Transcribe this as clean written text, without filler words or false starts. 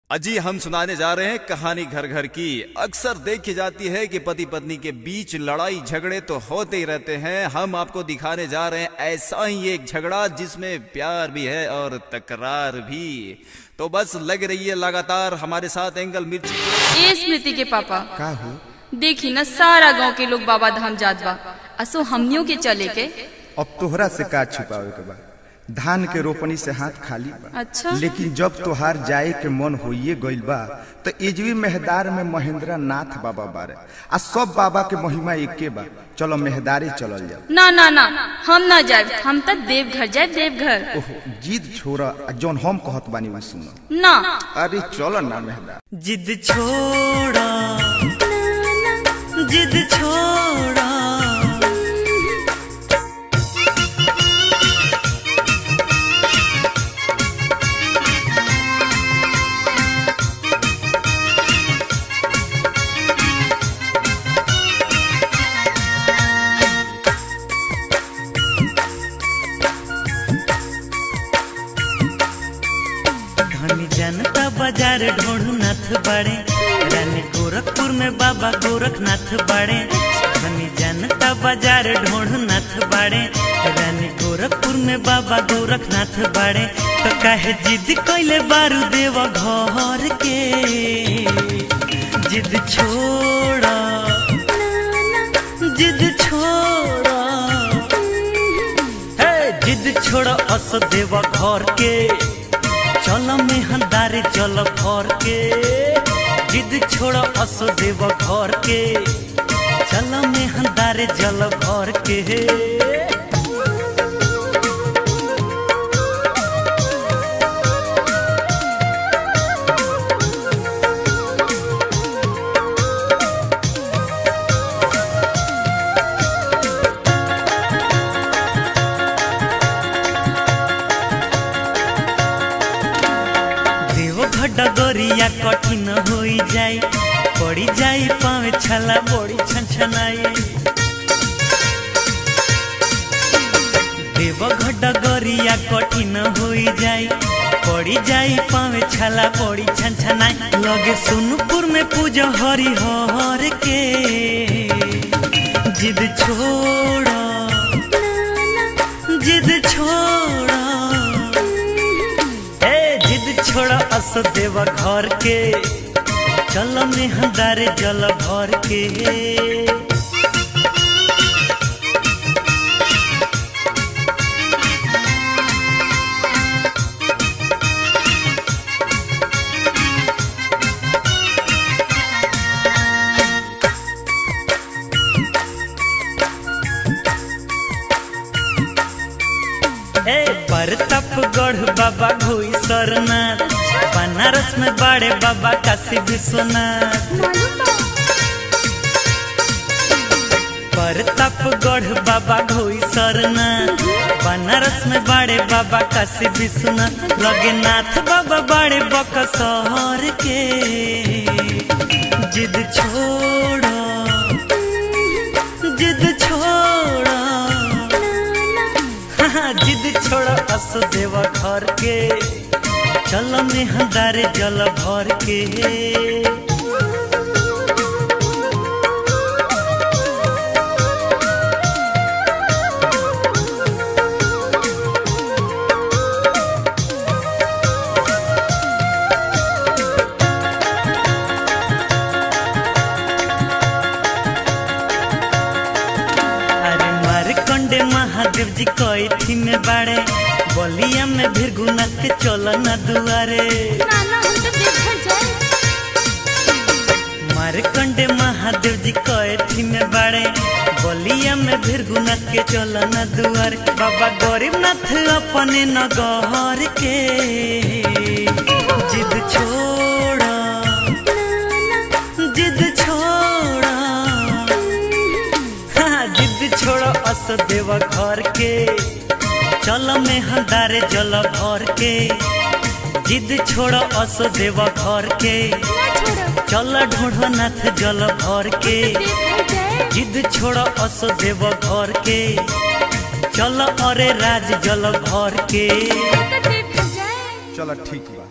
अजी हम सुनाने जा रहे हैं कहानी घर घर की। अक्सर देखी जाती है कि पति पत्नी के बीच लड़ाई झगड़े तो होते ही रहते हैं। हम आपको दिखाने जा रहे हैं ऐसा ही एक झगड़ा जिसमें प्यार भी है और तकरार भी। तो बस लग रही है लगातार हमारे साथ एंगल मिर्ची। ए स्मृति के पापा का हो? देखी ना सारा गांव के लोग बाबा धाम जात बा, असो हमनियों के चले के। अब तोहरा से का छुपावे के बा? धान के रोपनी से हाथ खाली बा। अच्छा। लेकिन जब तोहार जाए के मन होइए गइल बा तो इजवी मेहदार में महेंद्र नाथ बाबा बारे आ सब बाबा के महिमा एके बा। चलो मेहदारे चलल जाओ। ना ना ना हम ना जाए, हम तो देवघर जाए देवघर। ओहो जिद छोड़ा, जौन हम कहत बानी वो सुनो ना। अरे चलो ना मेहदार। जिद छोड़ा, जिद छोड़ा, जनता बाजार ढोढ़नाथ बड़े, रानी गोरखपुर में बाबा गोरखनाथ बड़े। धनी जनता बाजार ढोढ़नाथ बड़े, रानी गोरखपुर में बाबा गोरखनाथ बड़े। तो काहे जिद कैले बारू देव घर के? जिद छोड़ा, जिद छोड़ा, हे जिद छोड़ा अस देव घर के। चल मेहंदारे चल घर के, जिद छोड़ असो देव घर के। चल मेहंदारे चल घर के। डगरिया कठिन होई जाई, पड़ी जाई पावे छला बड़ी छनछनाई। देवघर डगरिया कठिन होई जाई, पड़ी जाई पावे छला बड़ी छनछनाई। लगे सोनपुर में पूजा हरि हर के। जिद छोड़ा, जिद छोड़ा, छोड़ा अस देव घर के। चल मेहंदारे जल भर के। प्रतापगढ़ बाबा घोई सरनाथ, बनारस में बड़े बाबा काशी विश्वनाथ। प्रतापगढ़ बाबा घोई सरनाथ, बनारस में बड़े बाबा काशी विश्वनाथ। लगे नाथ बाबा बड़े बक्सर के। जिद छोड़ा, जिद छोड़ा, जिद छोड़ा अस देव घर के। चल मेहंदारे जल भर के। अरे मारकंडे महादेव जी कैथी में बाड़े, बलिया में भृगुनाथ के चल न दुआरे। मारकंडे महादेव जी कैथी में बाड़े, बलिया में भृगुनाथ के चल न दुआरे। बाबा गरीबनाथ अपने नगर के। जिद छोड़ा, जिद छोड़ा, जिद छोड़ा अस देव घर के। चल मेहंदारे जल भर के। जिद छोड़ अस देव घर के। चल ढोढ़नाथ जल भर के। जिद छोड़ अस देव घर के। चल अरे राज जल भर के। चलो ठीक बा।